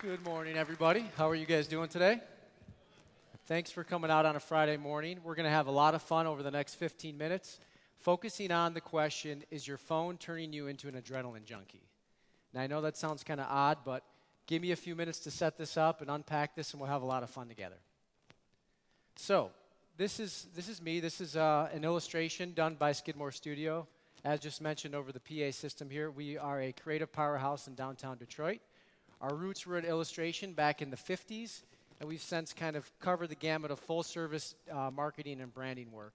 Good morning, everybody. How are you guys doing today? Thanks for coming out on a Friday morning. We're going to have a lot of fun over the next 15 minutes, focusing on the question, is your phone turning you into an adrenaline junkie? Now, I know that sounds kind of odd, but give me a few minutes to set this up and unpack this, and we'll have a lot of fun together. So, this is me. This is an illustration done by Skidmore Studio. As just mentioned over the PA system here, we are a creative powerhouse in downtown Detroit. Our roots were in illustration back in the 50s, and we've since kind of covered the gamut of full-service marketing and branding work.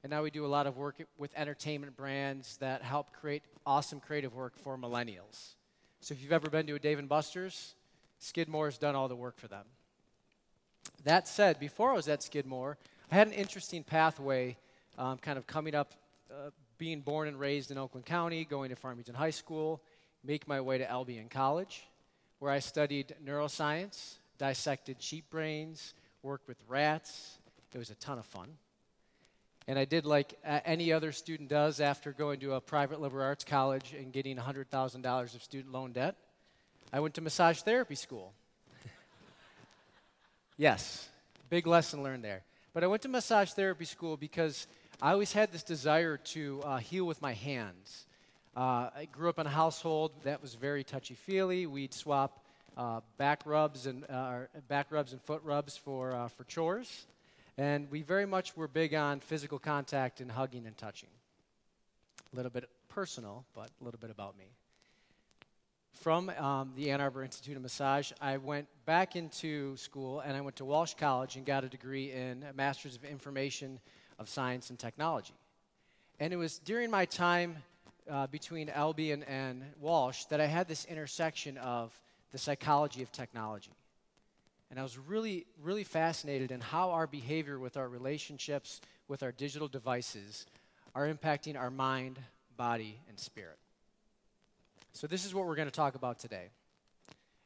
And now we do a lot of work with entertainment brands that help create awesome creative work for millennials. So if you've ever been to a Dave & Buster's, Skidmore's done all the work for them. That said, before I was at Skidmore, I had an interesting pathway kind of coming up, being born and raised in Oakland County, going to Farmington High School, make my way to Albion College, where I studied neuroscience, dissected sheep brains, worked with rats. It was a ton of fun. And I did like any other student does after going to a private liberal arts college and getting $100,000 of student loan debt. I went to massage therapy school. Yes, big lesson learned there. But I went to massage therapy school because I always had this desire to heal with my hands. I grew up in a household that was very touchy-feely. We'd swap back rubs and foot rubs for chores. And we very much were big on physical contact and hugging and touching. A little bit personal, but a little bit about me. From the Ann Arbor Institute of Massage, I went back into school, and I went to Walsh College and got a degree in a Master's of Information of Science and Technology. And it was during my time between Albion and Walsh that I had this intersection of the psychology of technology. And I was really, really fascinated in how our behavior with our relationships, with our digital devices, are impacting our mind, body, and spirit. So this is what we're going to talk about today.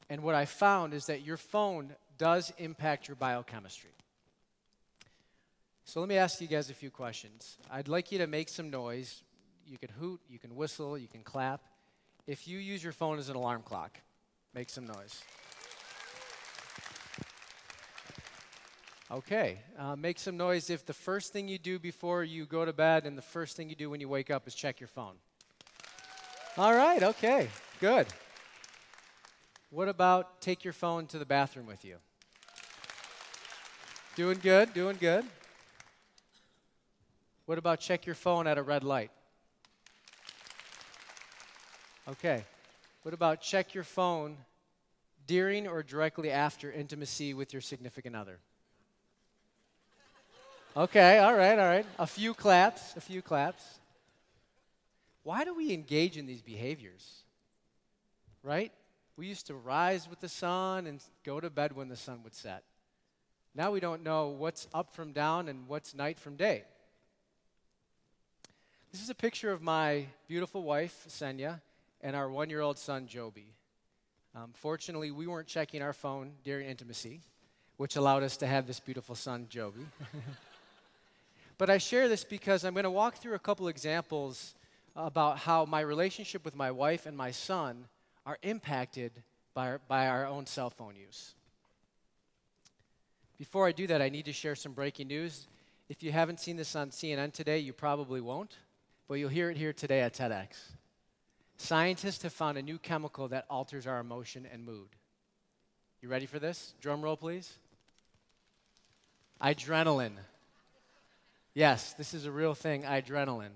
And what I found is that your phone does impact your biochemistry. So let me ask you guys a few questions. I'd like you to make some noise. You can hoot, you can whistle, you can clap. If you use your phone as an alarm clock, make some noise. Okay, make some noise if the first thing you do before you go to bed and the first thing you do when you wake up is check your phone. All right, okay, good. What about take your phone to the bathroom with you? Doing good, doing good. What about check your phone at a red light? Okay. What about check your phone during or directly after intimacy with your significant other? Okay, all right, all right. A few claps, a few claps. Why do we engage in these behaviors? Right? We used to rise with the sun and go to bed when the sun would set. Now we don't know what's up from down and what's night from day. This is a picture of my beautiful wife, Senya, and our 1-year-old son, Joby. Fortunately, we weren't checking our phone during intimacy, which allowed us to have this beautiful son, Joby. But I share this because I'm going to walk through a couple examples about how my relationship with my wife and my son are impacted by our own cell phone use. Before I do that, I need to share some breaking news. If you haven't seen this on CNN today, you probably won't, but you'll hear it here today at TEDx. Scientists have found a new chemical that alters our emotion and mood. You ready for this? Drum roll, please. Adrenaline. Yes, this is a real thing, adrenaline.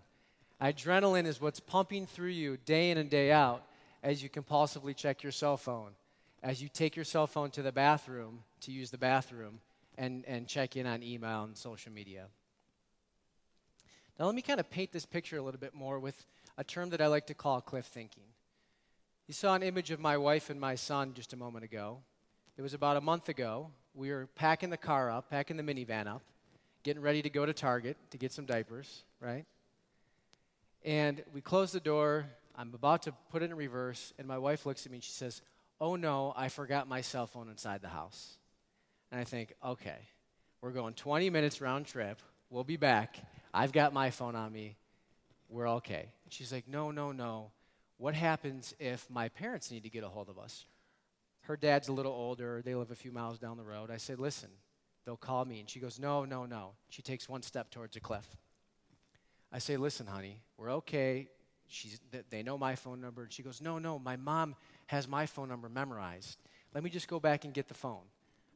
Adrenaline is what's pumping through you day in and day out as you compulsively check your cell phone, as you take your cell phone to the bathroom to use the bathroom and check in on email and social media. Now let me kind of paint this picture a little bit more with a term that I like to call cliff thinking. You saw an image of my wife and my son just a moment ago. It was about a month ago. We were packing the car up, packing the minivan up, getting ready to go to Target to get some diapers, right? And we close the door. I'm about to put it in reverse, and my wife looks at me and she says, "Oh no, I forgot my cell phone inside the house." And I think, okay, we're going 20 minutes round trip. We'll be back. I've got my phone on me. We're okay. And she's like, no. What happens if my parents need to get a hold of us? Her dad's a little older. They live a few miles down the road. I say, listen, they'll call me. And she goes, no, no, no. She takes one step towards a cliff. I say, listen, honey, we're okay. They know my phone number. And she goes, no, no, my mom has my phone number memorized. Let me just go back and get the phone.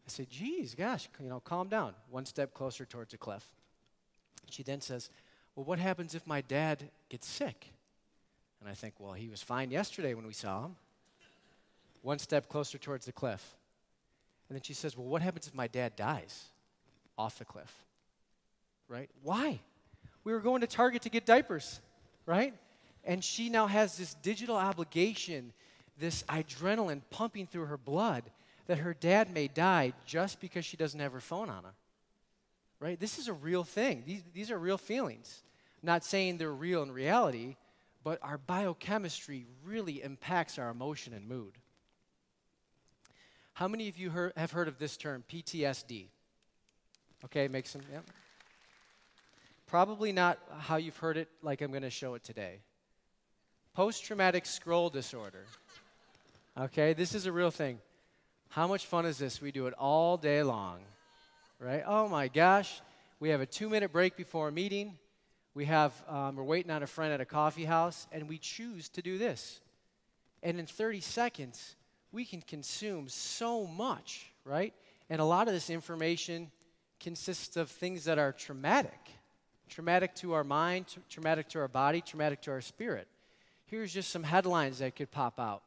I say, geez, gosh, calm down. One step closer towards a cliff. She then says, well, what happens if my dad gets sick? And I think, well, he was fine yesterday when we saw him. One step closer towards the cliff. And then she says, well, what happens if my dad dies off the cliff? Right? Why? We were going to Target to get diapers, right? And she now has this digital obligation, this adrenaline pumping through her blood that her dad may die just because she doesn't have her phone on her, right? This is a real thing. These are real feelings. I'm not saying they're real in reality, but our biochemistry really impacts our emotion and mood. How many of you have heard of this term, PTSD? Okay, make some, yep. Probably not how you've heard it like I'm going to show it today. Post-traumatic scroll disorder. Okay, this is a real thing. How much fun is this? We do it all day long, right? Oh my gosh. We have a 2-minute break before a meeting. We're waiting on a friend at a coffee house, and we choose to do this. And in 30 seconds, we can consume so much, right? And a lot of this information consists of things that are traumatic. Traumatic to our mind, traumatic to our body, traumatic to our spirit. Here's just some headlines that could pop out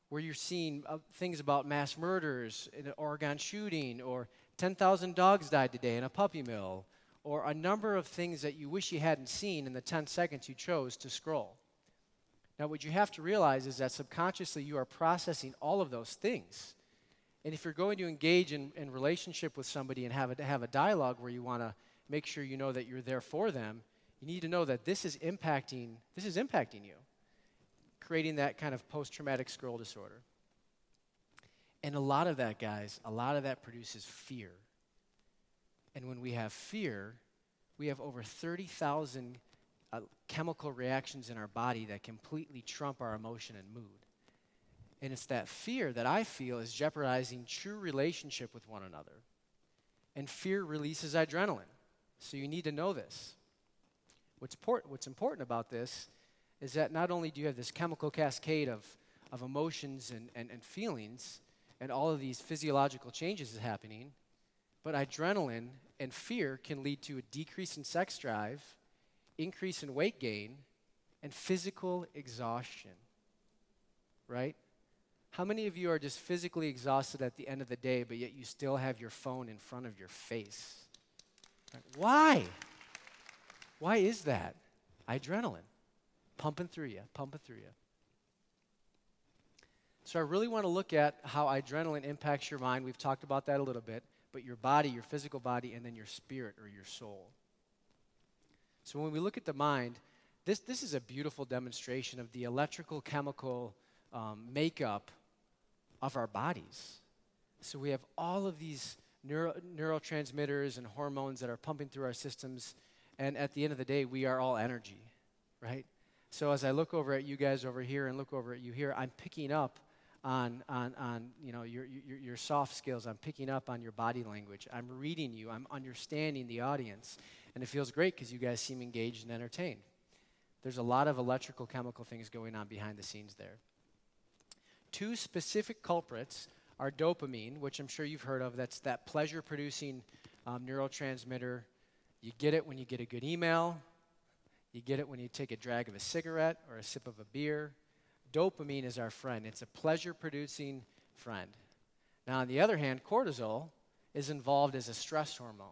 where you're seeing things about mass murders, in an Oregon shooting, or 10,000 dogs died today in a puppy mill, or a number of things that you wish you hadn't seen in the 10 seconds you chose to scroll. Now, what you have to realize is that subconsciously you are processing all of those things. And if you're going to engage in relationship with somebody and have a dialogue where you want to make sure you know that you're there for them, you need to know that this is impacting you, creating that kind of post-traumatic scroll disorder. And a lot of that, guys, produces fear. And when we have fear, we have over 30,000 chemical reactions in our body that completely trump our emotion and mood. And it's that fear that I feel is jeopardizing true relationship with one another. And fear releases adrenaline. So you need to know this. What's important about this is that not only do you have this chemical cascade of emotions and feelings and all of these physiological changes happening, but adrenaline and fear can lead to a decrease in sex drive, increase in weight gain, and physical exhaustion, right? How many of you are just physically exhausted at the end of the day, but yet you still have your phone in front of your face? Why? Why is that? Adrenaline. Pumping through you. So I really want to look at how adrenaline impacts your mind. We've talked about that a little bit, but your body, your physical body, and then your spirit or your soul. So when we look at the mind, this is a beautiful demonstration of the electrical chemical makeup of our bodies. So we have all of these neurotransmitters and hormones that are pumping through our systems, and at the end of the day, we are all energy, right? So as I look over at you guys over here and look over at you here, I'm picking up on your soft skills. I'm picking up on your body language. I'm reading you. I'm understanding the audience, and it feels great because you guys seem engaged and entertained. There's a lot of electrical chemical things going on behind the scenes there. Two specific culprits are dopamine, which I'm sure you've heard of. That's that pleasure-producing neurotransmitter. You get it when you get a good email. You get it when you take a drag of a cigarette or a sip of a beer. Dopamine is our friend. It's a pleasure-producing friend. Now, on the other hand, cortisol is involved as a stress hormone.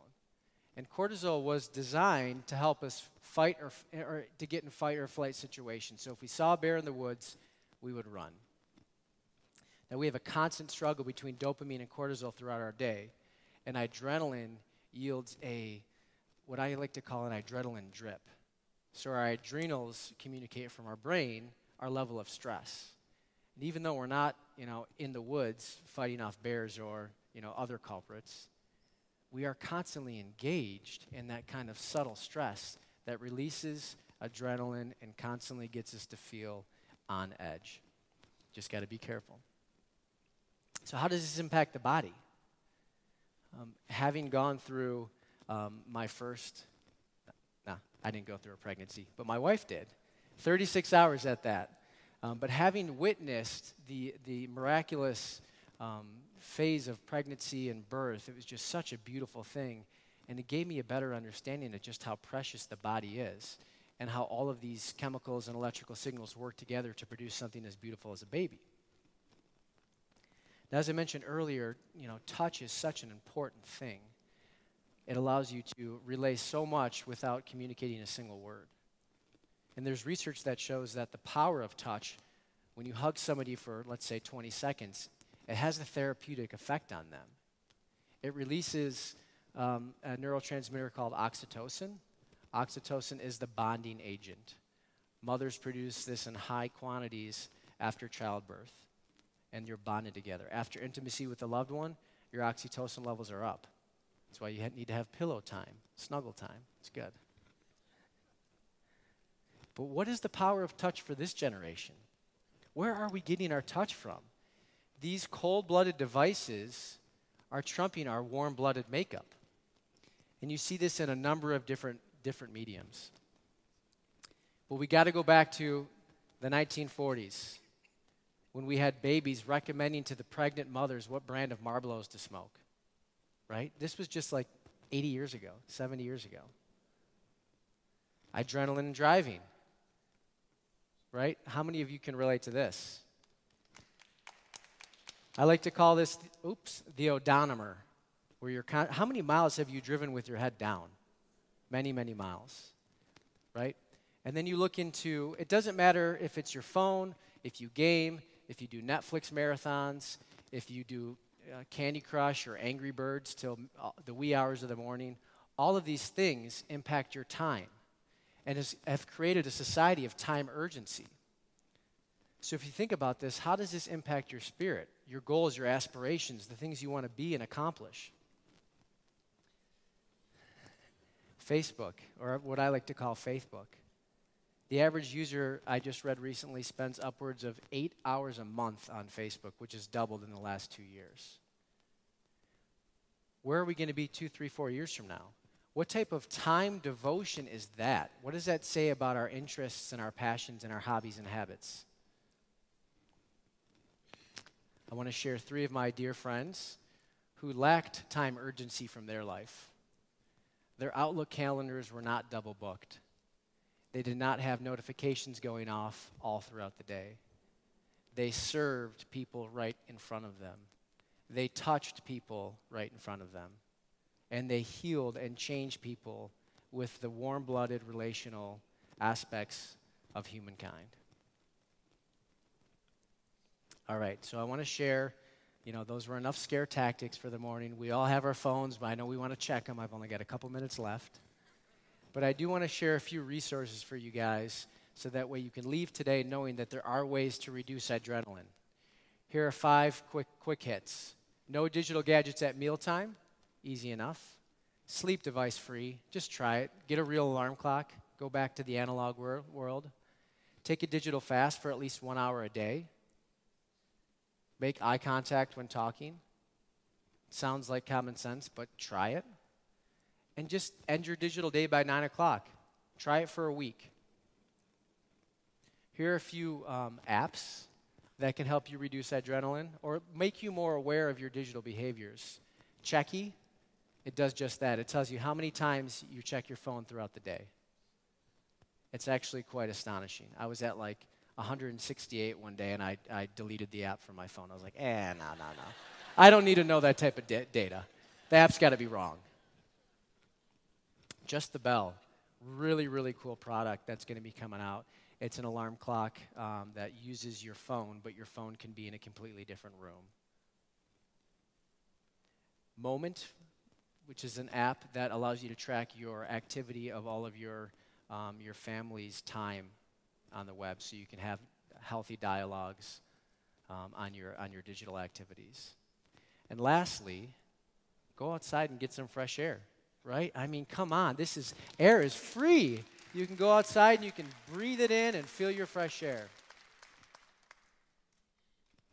And cortisol was designed to help us fight or to get in fight or flight situations. So if we saw a bear in the woods, we would run. Now, we have a constant struggle between dopamine and cortisol throughout our day, and adrenaline yields what I like to call an adrenaline drip. So our adrenals communicate from our brain our level of stress. And even though we're not, in the woods fighting off bears or, other culprits, we are constantly engaged in that kind of subtle stress that releases adrenaline and constantly gets us to feel on edge. Just got to be careful. So how does this impact the body? Having gone through my first, I didn't go through a pregnancy, but my wife did. 36 hours at that. But having witnessed the miraculous phase of pregnancy and birth, it was just such a beautiful thing. And it gave me a better understanding of just how precious the body is and how all of these chemicals and electrical signals work together to produce something as beautiful as a baby. Now, as I mentioned earlier, touch is such an important thing. It allows you to relay so much without communicating a single word. And there's research that shows that the power of touch, when you hug somebody for, let's say, 20 seconds, it has a therapeutic effect on them. It releases a neurotransmitter called oxytocin. Oxytocin is the bonding agent. Mothers produce this in high quantities after childbirth, and you're bonded together. After intimacy with a loved one, your oxytocin levels are up. That's why you need to have pillow time, snuggle time. It's good. But what is the power of touch for this generation? Where are we getting our touch from? These cold-blooded devices are trumping our warm-blooded makeup. And you see this in a number of different mediums. But we got to go back to the 1940s when we had babies recommending to the pregnant mothers what brand of Marlboros to smoke, right? This was just like 80 years ago, 70 years ago. Adrenaline in driving, right? How many of you can relate to this? I like to call this, the odometer, where you're how many miles have you driven with your head down? Many, many miles, right? And then you look into, it doesn't matter if it's your phone, if you game, if you do Netflix marathons, if you do Candy Crush or Angry Birds till the wee hours of the morning, all of these things impact your time and have created a society of time urgency. So if you think about this, how does this impact your spirit, your goals, your aspirations, the things you want to be and accomplish? Facebook, or what I like to call Faithbook. The average user, I just read recently, spends upwards of 8 hours a month on Facebook, which has doubled in the last 2 years. Where are we going to be 2, 3, 4 years from now? What type of time devotion is that? What does that say about our interests and our passions and our hobbies and habits? I want to share 3 of my dear friends who lacked time urgency from their life. Their Outlook calendars were not double booked. They did not have notifications going off all throughout the day. They served people right in front of them. They touched people right in front of them. And they healed and changed people with the warm-blooded relational aspects of humankind. All right, so I want to share, those were enough scare tactics for the morning. We all have our phones, but I know we want to check them. I've only got a couple minutes left. But I do want to share a few resources for you guys so that way you can leave today knowing that there are ways to reduce adrenaline. Here are 5 quick hits. No digital gadgets at mealtime. Easy enough. Sleep device free. Just try it. Get a real alarm clock. Go back to the analog world. Take a digital fast for at least 1 hour a day. Make eye contact when talking. Sounds like common sense, but try it. And just end your digital day by 9 o'clock. Try it for a week. Here are a few apps that can help you reduce adrenaline or make you more aware of your digital behaviors. Checky, it does just that. It tells you how many times you check your phone throughout the day. It's actually quite astonishing. I was at like 168 one day, and I deleted the app from my phone. I was like, no. I don't need to know that type of data. The app's got to be wrong. Just the Bell, really, really cool product that's going to be coming out. It's an alarm clock that uses your phone, but your phone can be in a completely different room. Moment, which is an app that allows you to track your activity of all of your family's time on the web, so you can have healthy dialogues on your digital activities. And lastly, go outside and get some fresh air, right? I mean, come on, air is free. You can go outside and you can breathe it in and feel your fresh air.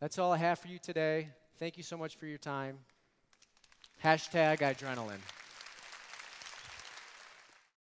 That's all I have for you today. Thank you so much for your time. #adrenaline.